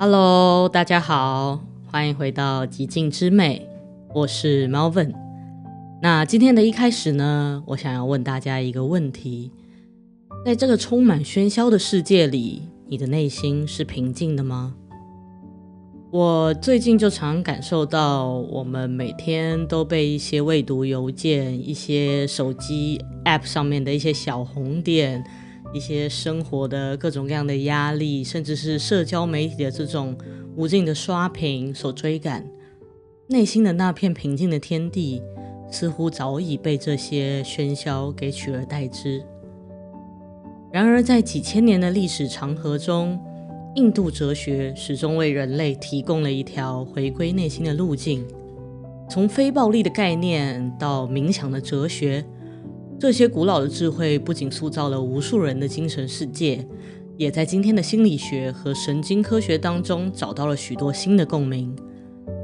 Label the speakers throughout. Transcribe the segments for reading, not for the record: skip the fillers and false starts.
Speaker 1: Hello，大家好，欢迎回到极境之美，我是 Melvin。那今天的一开始呢，我想要问大家一个问题：在这个充满喧嚣的世界里，你的内心是平静的吗？我最近就常感受到，我们每天都被一些未读邮件、一些手机 App 上面的一些小红点、一些生活的各种各样的压力，甚至是社交媒体的这种无尽的刷屏所追赶，内心的那片平静的天地似乎早已被这些喧嚣给取而代之。然而在几千年的历史长河中，印度哲学始终为人类提供了一条回归内心的路径。从非暴力的概念到冥想的哲学，这些古老的智慧不仅塑造了无数人的精神世界，也在今天的心理学和神经科学当中找到了许多新的共鸣。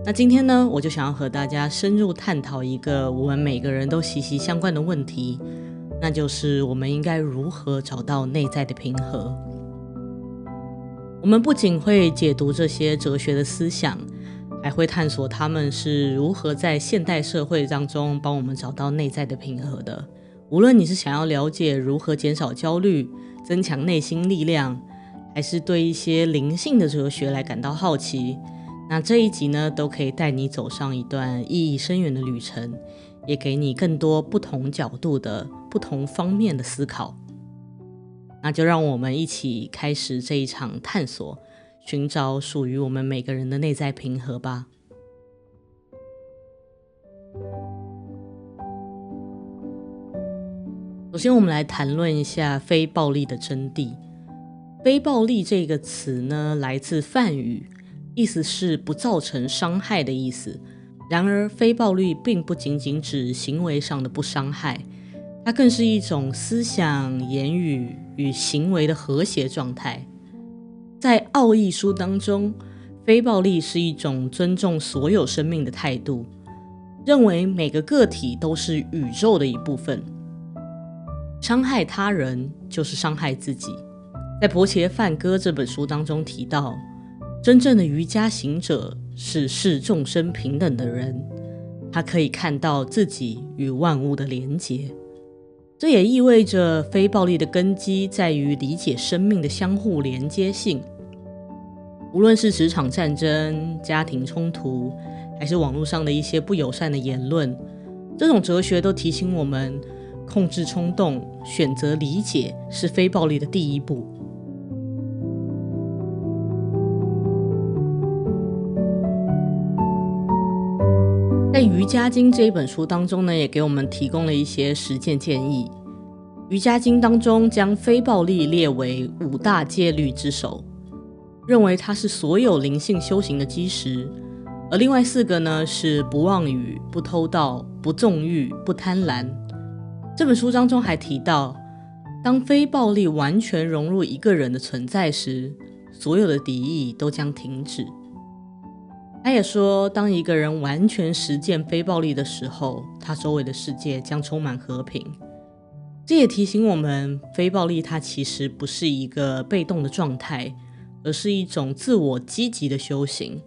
Speaker 1: 那今天呢，我就想要和大家深入探讨一个我们每个人都息息相关的问题，那就是我们应该如何找到内在的平和。我们不仅会解读这些哲学的思想，还会探索他们是如何在现代社会当中帮我们找到内在的平和的。无论你是想要了解如何减少焦虑、增强内心力量，还是对一些灵性的哲学来感到好奇，那这一集呢，都可以带你走上一段意义深远的旅程，也给你更多不同角度的不同方面的思考。那就让我们一起开始这一场探索，寻找属于我们每个人的内在平和吧。首先我们来谈论一下非暴力的真谛。非暴力这个词呢，来自梵语，意思是不造成伤害的意思。然而非暴力并不仅仅指行为上的不伤害，它更是一种思想、言语与行为的和谐状态。在奥义书当中，非暴力是一种尊重所有生命的态度，认为每个个体都是宇宙的一部分。伤害他人就是伤害自己。在《婆伽梵歌》这本书当中提到，真正的瑜伽行者是视众生平等的人，他可以看到自己与万物的连结。这也意味着非暴力的根基在于理解生命的相互连接性。无论是职场战争、家庭冲突，还是网络上的一些不友善的言论，这种哲学都提醒我们，控制冲动、选择理解是非暴力的第一步。在《瑜伽经》这一本书当中呢，也给我们提供了一些实践建议。《瑜伽经》当中将非暴力列为5大戒律之首，认为它是所有灵性修行的基石。而另外4个呢，是不妄语、不偷盗、不纵欲、不贪婪。这本书当中还提到，当非暴力完全融入一个人的存在时，所有的敌意都将停止。他也说，当一个人完全实践非暴力的时候，他周围的世界将充满和平。这也提醒我们，非暴力它其实不是一个被动的状态，而是一种自我积极的修行。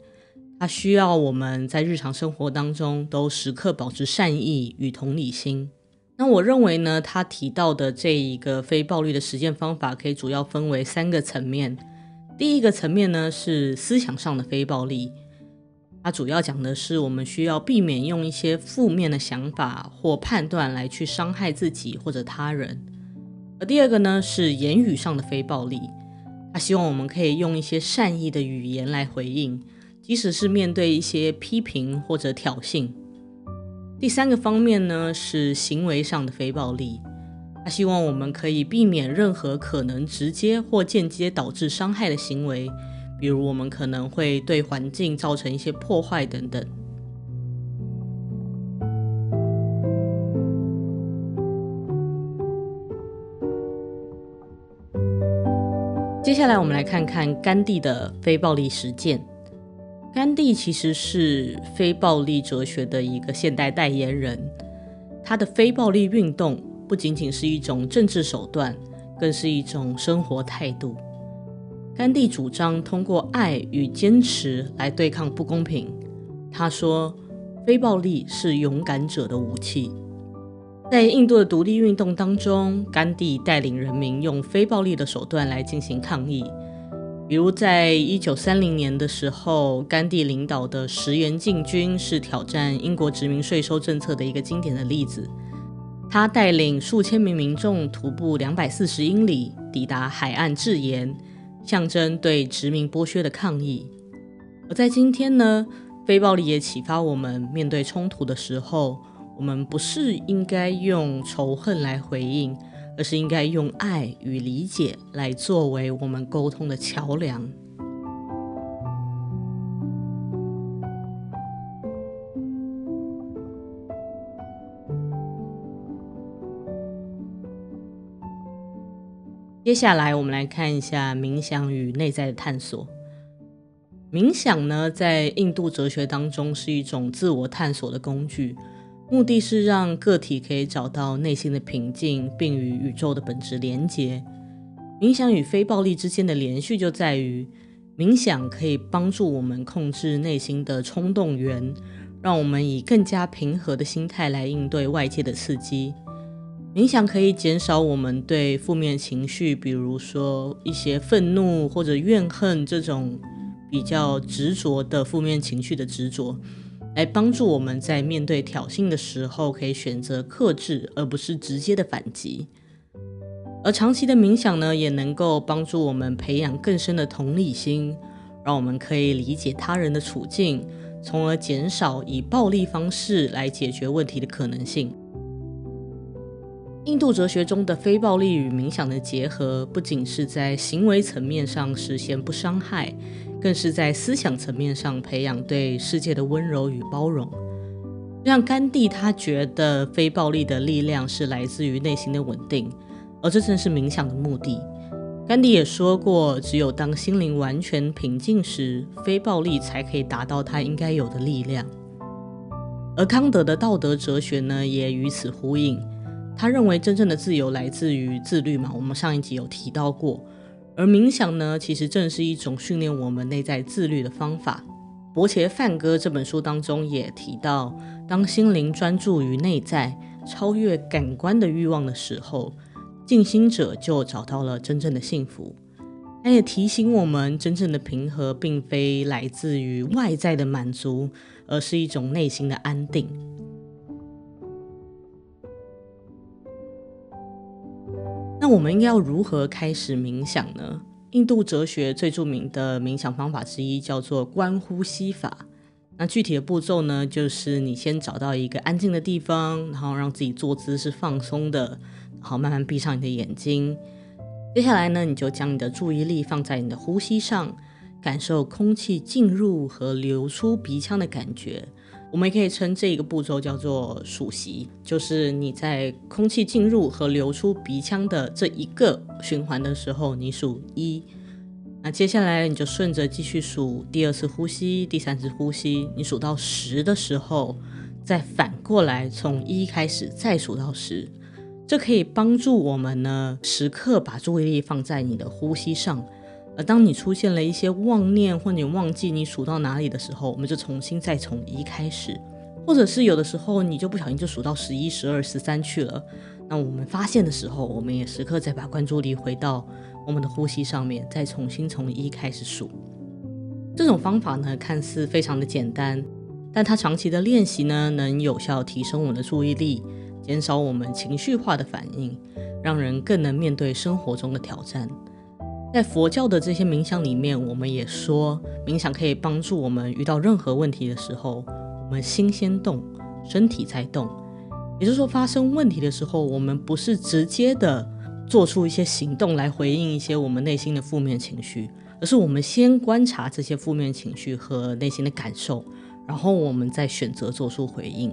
Speaker 1: 它需要我们在日常生活当中都时刻保持善意与同理心。那我认为呢，他提到的这一个非暴力的实践方法可以主要分为3个层面。第一个层面呢，是思想上的非暴力，它主要讲的是我们需要避免用一些负面的想法或判断来去伤害自己或者他人。而第二个呢，是言语上的非暴力，它希望我们可以用一些善意的语言来回应，即使是面对一些批评或者挑衅。第3个方面呢，是行为上的非暴力，它希望我们可以避免任何可能直接或间接导致伤害的行为，比如我们可能会对环境造成一些破坏等等。接下来我们来看看甘地的非暴力实践。甘地其实是非暴力哲学的一个现代代言人，他的非暴力运动不仅仅是一种政治手段，更是一种生活态度。甘地主张通过爱与坚持来对抗不公平。他说，非暴力是勇敢者的武器。在印度的独立运动当中，甘地带领人民用非暴力的手段来进行抗议。比如在1930年的时候，甘地领导的10元进军是挑战英国殖民税收政策的一个经典的例子。他带领数千名民众徒步240英里，抵达海岸制盐，象征对殖民剥削的抗议。而在今天呢，非暴力也启发我们，面对冲突的时候，我们不是应该用仇恨来回应，而是应该用爱与理解来作为我们沟通的桥梁。接下来我们来看一下冥想与内在的探索。冥想呢，在印度哲学当中是一种自我探索的工具，目的是让个体可以找到内心的平静，并与宇宙的本质连结。冥想与非暴力之间的连续就在于，冥想可以帮助我们控制内心的冲动源，让我们以更加平和的心态来应对外界的刺激。冥想可以减少我们对负面情绪，比如说一些愤怒或者怨恨这种比较执着的负面情绪的执着，来帮助我们在面对挑衅的时候可以选择克制，而不是直接的反击。而长期的冥想呢，也能够帮助我们培养更深的同理心，让我们可以理解他人的处境，从而减少以暴力方式来解决问题的可能性。印度哲学中的非暴力与冥想的结合，不仅是在行为层面上实现不伤害，更是在思想层面上培养对世界的温柔与包容。像甘地，他觉得非暴力的力量是来自于内心的稳定，而这正是冥想的目的。甘地也说过，只有当心灵完全平静时，非暴力才可以达到它应该有的力量。而康德的道德哲学呢，也与此呼应。他认为真正的自由来自于自律嘛，我们上一集有提到过。而冥想呢，其实正是一种训练我们内在自律的方法。伯切梵歌这本书当中也提到，当心灵专注于内在，超越感官的欲望的时候，静心者就找到了真正的幸福。他也提醒我们，真正的平和并非来自于外在的满足，而是一种内心的安定。那我们应该要如何开始冥想呢？印度哲学最著名的冥想方法之一叫做观呼吸法。那具体的步骤呢，就是你先找到一个安静的地方，然后让自己坐姿是放松的，然后慢慢闭上你的眼睛。接下来呢，你就将你的注意力放在你的呼吸上，感受空气进入和流出鼻腔的感觉。我们也可以称这个步骤叫做数息，就是你在空气进入和流出鼻腔的这一个循环的时候，你数1。那接下来你就顺着继续数第2次呼吸、第3次呼吸，你数到10的时候，再反过来从1开始再数到10。这可以帮助我们呢，时刻把注意力放在你的呼吸上。而当你出现了一些妄念，或你忘记你数到哪里的时候，我们就重新再从1开始。或者是有的时候你就不小心就数到11、12、13去了，那我们发现的时候，我们也时刻再把关注力回到我们的呼吸上面，再重新从1开始数。这种方法呢，看似非常的简单，但它长期的练习呢，能有效提升我们的注意力，减少我们情绪化的反应，让人更能面对生活中的挑战。在佛教的这些冥想里面，我们也说冥想可以帮助我们遇到任何问题的时候，我们心先动，身体再动。也就是说，发生问题的时候，我们不是直接的做出一些行动来回应一些我们内心的负面情绪，而是我们先观察这些负面情绪和内心的感受，然后我们再选择做出回应。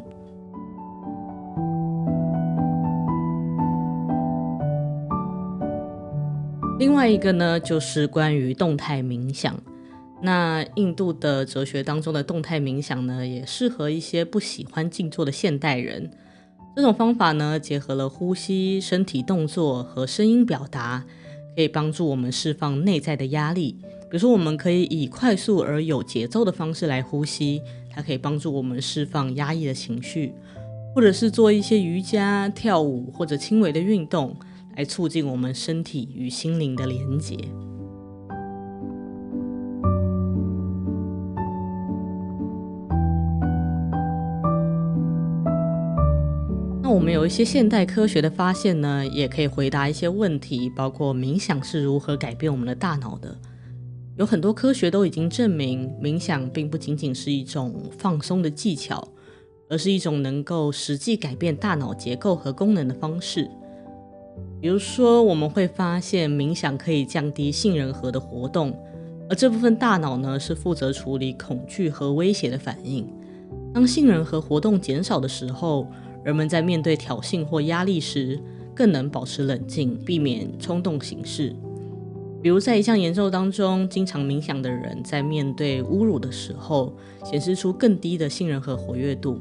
Speaker 1: 另外一个呢，就是关于动态冥想。那印度的哲学当中的动态冥想呢，也适合一些不喜欢静坐的现代人。这种方法呢，结合了呼吸、身体动作和声音表达，可以帮助我们释放内在的压力。比如说我们可以以快速而有节奏的方式来呼吸，它可以帮助我们释放压抑的情绪，或者是做一些瑜伽、跳舞或者轻微的运动，来促进我们身体与心灵的连结。那我们有一些现代科学的发现呢，也可以回答一些问题，包括冥想是如何改变我们的大脑的。有很多科学都已经证明，冥想并不仅仅是一种放松的技巧，而是一种能够实际改变大脑结构和功能的方式。比如说，我们会发现冥想可以降低杏仁核的活动，而这部分大脑呢，是负责处理恐惧和威胁的反应。当杏仁核活动减少的时候，人们在面对挑衅或压力时，更能保持冷静，避免冲动行事。比如在一项研究当中，经常冥想的人在面对侮辱的时候，显示出更低的杏仁核活跃度，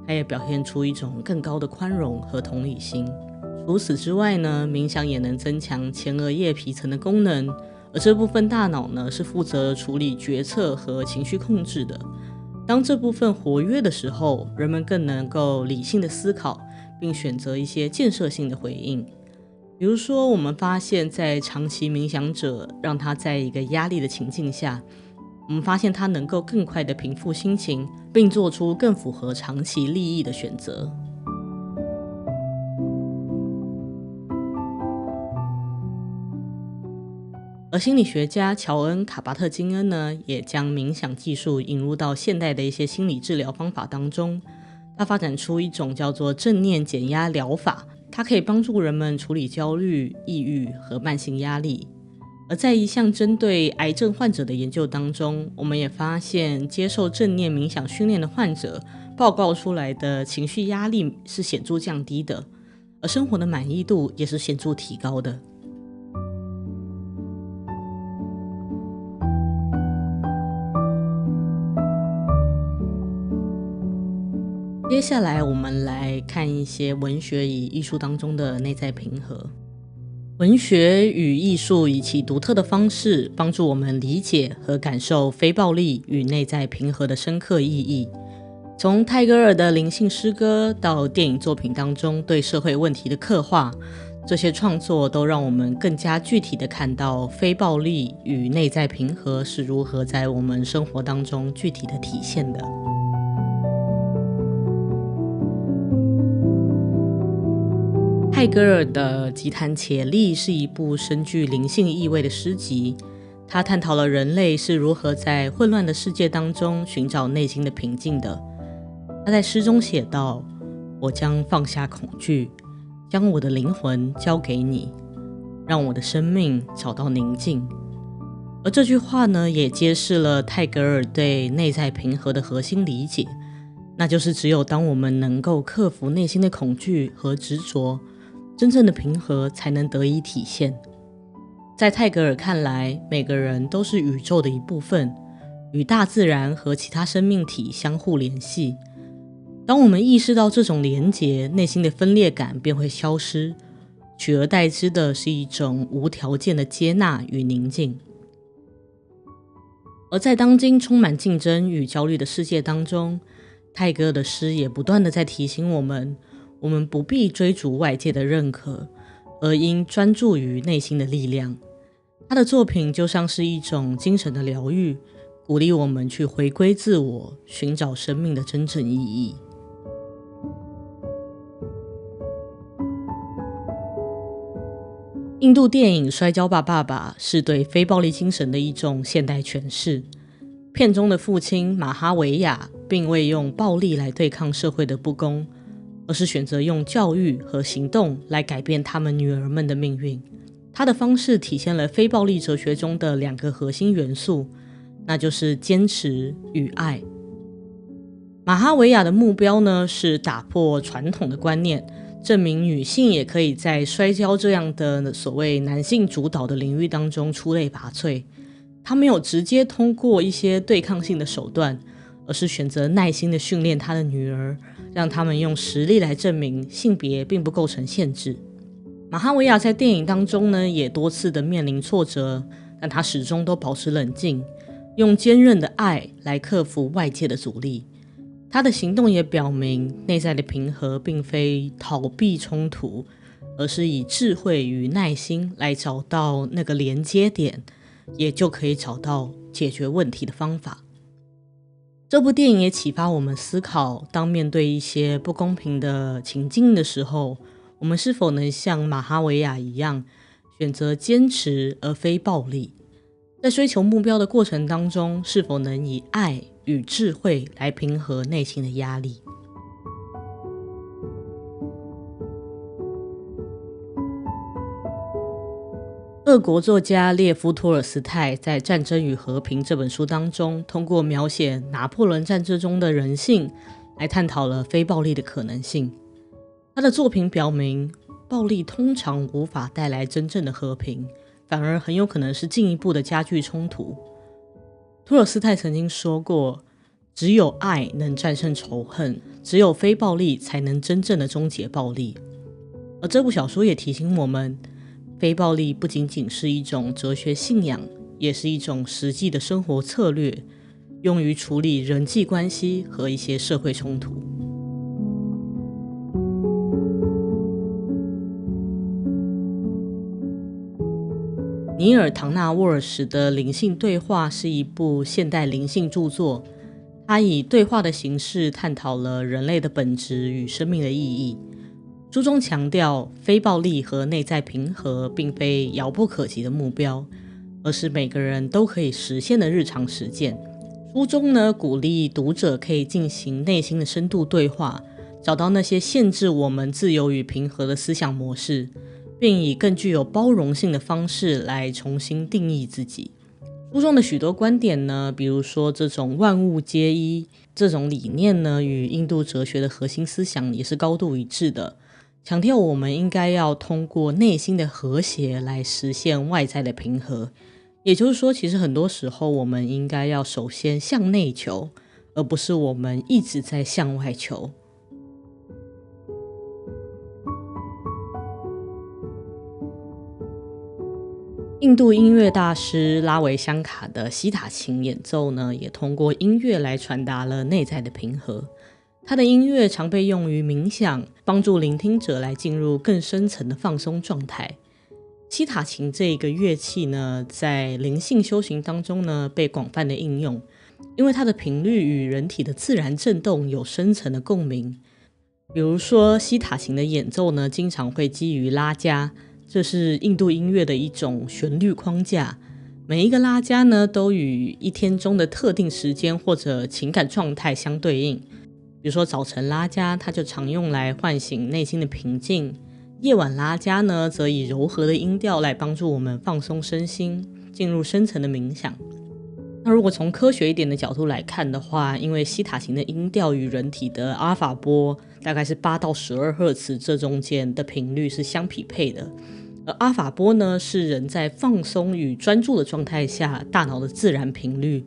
Speaker 1: 它也表现出一种更高的宽容和同理心。除此之外呢，冥想也能增强前额叶皮层的功能，而这部分大脑呢，是负责处理决策和情绪控制的。当这部分活跃的时候，人们更能够理性的思考，并选择一些建设性的回应。比如说，我们发现在长期冥想者让他在一个压力的情境下，我们发现他能够更快的平复心情，并做出更符合长期利益的选择。而心理学家乔恩·卡巴特金恩呢，也将冥想技术引入到现代的一些心理治疗方法当中。他发展出一种叫做正念减压疗法，它可以帮助人们处理焦虑、抑郁和慢性压力。而在一项针对癌症患者的研究当中，我们也发现接受正念冥想训练的患者报告出来的情绪压力是显著降低的，而生活的满意度也是显著提高的。接下来我们来看一些文学与艺术当中的内在平和。文学与艺术以其独特的方式帮助我们理解和感受非暴力与内在平和的深刻意义。从泰戈尔的灵性诗歌到电影作品当中对社会问题的刻画，这些创作都让我们更加具体地看到非暴力与内在平和是如何在我们生活当中具体的体现的。泰戈尔的《吉檀且利》是一部深具灵性意味的诗集，它探讨了人类是如何在混乱的世界当中寻找内心的平静的。他在诗中写道：我将放下恐惧，将我的灵魂交给你，让我的生命找到宁静。而这句话呢，也揭示了泰戈尔对内在平和的核心理解，那就是只有当我们能够克服内心的恐惧和执着，真正的平和才能得以体现。在泰戈尔看来，每个人都是宇宙的一部分，与大自然和其他生命体相互联系。当我们意识到这种连结，内心的分裂感便会消失，取而代之的是一种无条件的接纳与宁静。而在当今充满竞争与焦虑的世界当中，泰戈尔的诗也不断地在提醒我们不必追逐外界的认可，而应专注于内心的力量。他的作品就像是一种精神的疗愈，鼓励我们去回归自我，寻找生命的真正意义。印度电影《摔跤吧，爸爸》是对非暴力精神的一种现代诠释。片中的父亲马哈维亚并未用暴力来对抗社会的不公，而是选择用教育和行动来改变他们女儿们的命运。他的方式体现了非暴力哲学中的两个核心元素，那就是坚持与爱。马哈维亚的目标呢，是打破传统的观念，证明女性也可以在摔跤这样的所谓男性主导的领域当中出类拔萃。他没有直接通过一些对抗性的手段，而是选择耐心地训练他的女儿，让他们用实力来证明性别并不构成限制。马哈维亚在电影当中呢，也多次的面临挫折，但他始终都保持冷静，用坚韧的爱来克服外界的阻力。他的行动也表明，内在的平和并非逃避冲突，而是以智慧与耐心来找到那个连接点，也就可以找到解决问题的方法。这部电影也启发我们思考，当面对一些不公平的情境的时候，我们是否能像马哈维亚一样，选择坚持而非暴力？在追求目标的过程当中，是否能以爱与智慧来平和内心的压力？俄国作家列夫·托尔斯泰在《战争与和平》这本书当中，通过描写拿破仑战争中的人性，来探讨了非暴力的可能性。他的作品表明，暴力通常无法带来真正的和平，反而很有可能是进一步的加剧冲突。托尔斯泰曾经说过，只有爱能战胜仇恨，只有非暴力才能真正的终结暴力。而这部小说也提醒我们，非暴力不仅仅是一种哲学信仰，也是一种实际的生活策略，用于处理人际关系和一些社会冲突。尼尔·唐纳沃尔什的《灵性对话》是一部现代灵性著作，它以对话的形式探讨了人类的本质与生命的意义。书中强调，非暴力和内在平和并非遥不可及的目标，而是每个人都可以实现的日常实践。书中呢，鼓励读者可以进行内心的深度对话，找到那些限制我们自由与平和的思想模式，并以更具有包容性的方式来重新定义自己。书中的许多观点呢，比如说这种万物皆一这种理念呢，与印度哲学的核心思想也是高度一致的，强调我们应该要通过内心的和谐来实现外在的平和。也就是说，其实很多时候我们应该要首先向内求，而不是我们一直在向外求。印度音乐大师拉维香卡的西塔琴演奏呢，也通过音乐来传达了内在的平和。他的音乐常被用于冥想，帮助聆听者来进入更深层的放松状态。西塔琴这个乐器呢，在灵性修行当中呢，被广泛的应用，因为它的频率与人体的自然振动有深层的共鸣。比如说，西塔琴的演奏呢，经常会基于拉加，这是印度音乐的一种旋律框架。每一个拉加呢，都与一天中的特定时间或者情感状态相对应。比如说早晨拉加，它就常用来唤醒内心的平静；夜晚拉加呢，则以柔和的音调来帮助我们放松身心，进入深层的冥想。那如果从科学一点的角度来看的话，因为西塔琴的音调与人体的阿尔法波大概是8到12赫兹，这中间的频率是相匹配的。而阿尔法波呢，是人在放松与专注的状态下大脑的自然频率。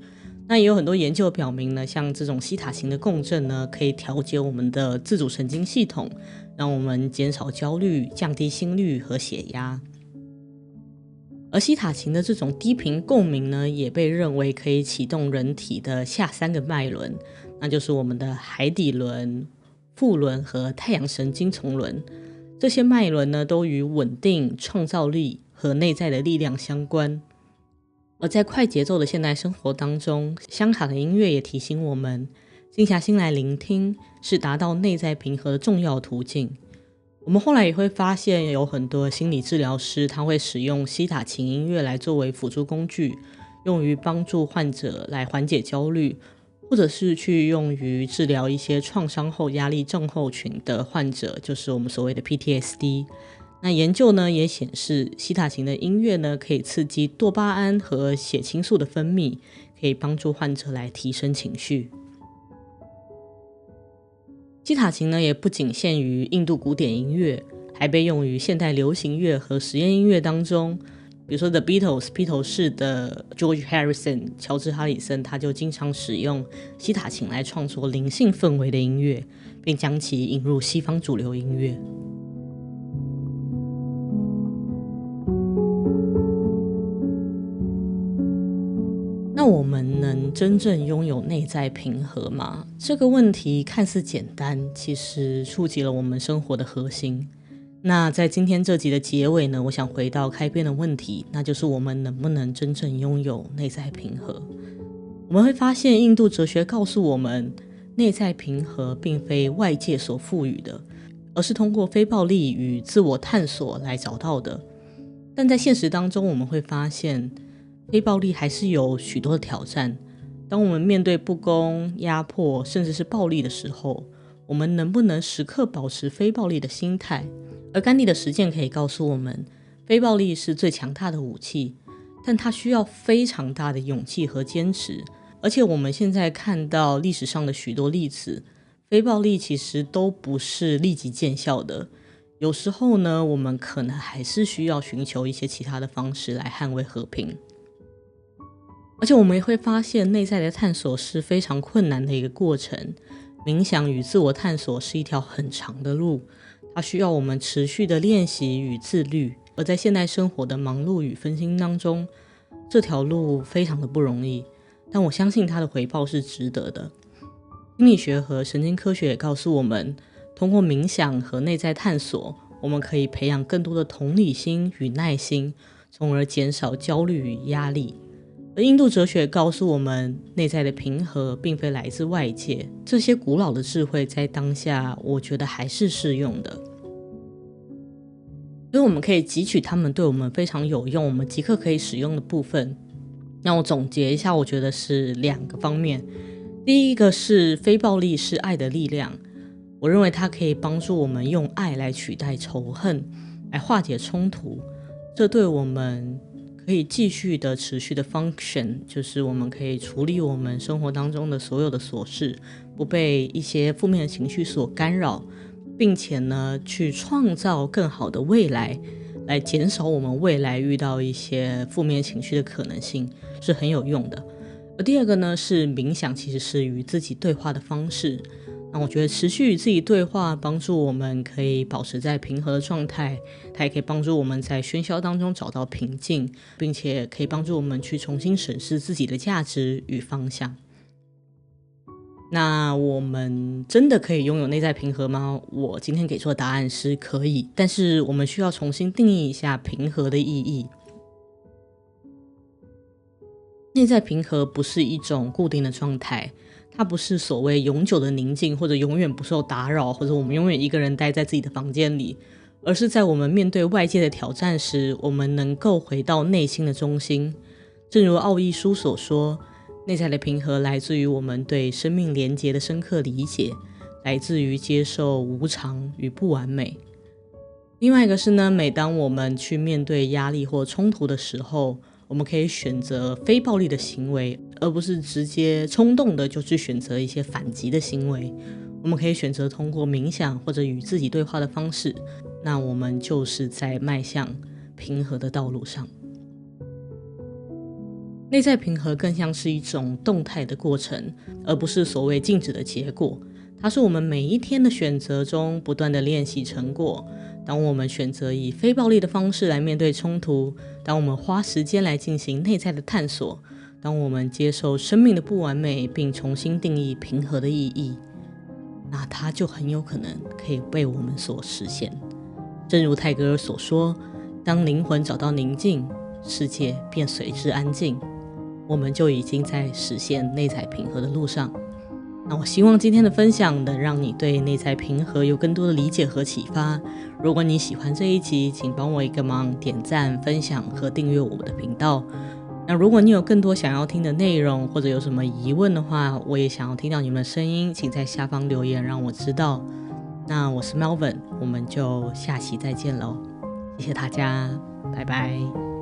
Speaker 1: 那也有很多研究表明呢，像这种西塔琴的共振呢，可以调节我们的自主神经系统，让我们减少焦虑、降低心率和血压。而西塔琴的这种低频共鸣呢，也被认为可以启动人体的下3个脉轮，那就是我们的海底轮、腹轮和太阳神经丛轮。这些脉轮呢，都与稳定、创造力和内在的力量相关。而在快节奏的现代生活当中，香卡的音乐也提醒我们，静下心来聆听是达到内在平和的重要途径。我们后来也会发现，有很多心理治疗师他会使用西塔琴音乐来作为辅助工具，用于帮助患者来缓解焦虑，或者是去用于治疗一些创伤后压力症候群的患者，就是我们所谓的 PTSD。那研究呢也显示，西塔琴的音乐呢可以刺激多巴胺和血清素的分泌，可以帮助患者来提升情绪。西塔琴呢也不仅限于印度古典音乐，还被用于现代流行乐和实验音乐当中。比如说 The Beatles 披头士的 George Harrison 乔治哈里森，他就经常使用西塔琴来创作灵性氛围的音乐，并将其引入西方主流音乐。真正拥有内在平和吗？这个问题看似简单，其实触及了我们生活的核心。那在今天这集的结尾呢，我想回到开篇的问题，那就是我们能不能真正拥有内在平和？我们会发现印度哲学告诉我们，内在平和并非外界所赋予的，而是通过非暴力与自我探索来找到的。但在现实当中，我们会发现非暴力还是有许多的挑战。当我们面对不公、压迫甚至是暴力的时候，我们能不能时刻保持非暴力的心态？而甘地的实践可以告诉我们，非暴力是最强大的武器，但它需要非常大的勇气和坚持。而且我们现在看到历史上的许多例子，非暴力其实都不是立即见效的。有时候呢，我们可能还是需要寻求一些其他的方式来捍卫和平。而且我们也会发现，内在的探索是非常困难的一个过程。冥想与自我探索是一条很长的路，它需要我们持续的练习与自律。而在现代生活的忙碌与分心当中，这条路非常的不容易，但我相信它的回报是值得的。心理学和神经科学也告诉我们，通过冥想和内在探索，我们可以培养更多的同理心与耐心，从而减少焦虑与压力。而印度哲学告诉我们，内在的平和并非来自外界，这些古老的智慧在当下我觉得还是适用的，所以我们可以汲取他们对我们非常有用，我们即刻可以使用的部分。那我总结一下，我觉得是2个方面。第一个是非暴力是爱的力量，我认为它可以帮助我们用爱来取代仇恨，来化解冲突，这对我们可以继续的持续的 function， 就是我们可以处理我们生活当中的所有的琐事，不被一些负面的情绪所干扰，并且呢去创造更好的未来，来减少我们未来遇到一些负面情绪的可能性，是很有用的。而第二个呢是冥想，其实是与自己对话的方式。那我觉得持续与自己对话，帮助我们可以保持在平和的状态，它也可以帮助我们在喧嚣当中找到平静，并且可以帮助我们去重新审视自己的价值与方向。那我们真的可以拥有内在平和吗？我今天给出的答案是可以，但是我们需要重新定义一下平和的意义。内在平和不是一种固定的状态，它不是所谓永久的宁静，或者永远不受打扰，或者我们永远一个人待在自己的房间里，而是在我们面对外界的挑战时，我们能够回到内心的中心。正如奥义书所说，内在的平和来自于我们对生命连结的深刻理解，来自于接受无常与不完美。另外一个是呢，每当我们去面对压力或冲突的时候，我们可以选择非暴力的行为，而不是直接冲动的就去选择一些反击的行为。我们可以选择通过冥想或者与自己对话的方式，那我们就是在迈向平和的道路上。内在平和更像是一种动态的过程，而不是所谓静止的结果。它是我们每一天的选择中不断的练习成果。当我们选择以非暴力的方式来面对冲突，当我们花时间来进行内在的探索，当我们接受生命的不完美并重新定义平和的意义，那它就很有可能可以被我们所实现。正如泰戈尔所说，当灵魂找到宁静，世界便随之安静，我们就已经在实现内在平和的路上。那我希望今天的分享能让你对内在平和有更多的理解和启发。如果你喜欢这一集，请帮我一个忙，点赞、分享和订阅我的频道。那如果你有更多想要听的内容，或者有什么疑问的话，我也想要听到你们的声音，请在下方留言让我知道。那我是 Melvin， 我们就下期再见咯，谢谢大家，拜拜。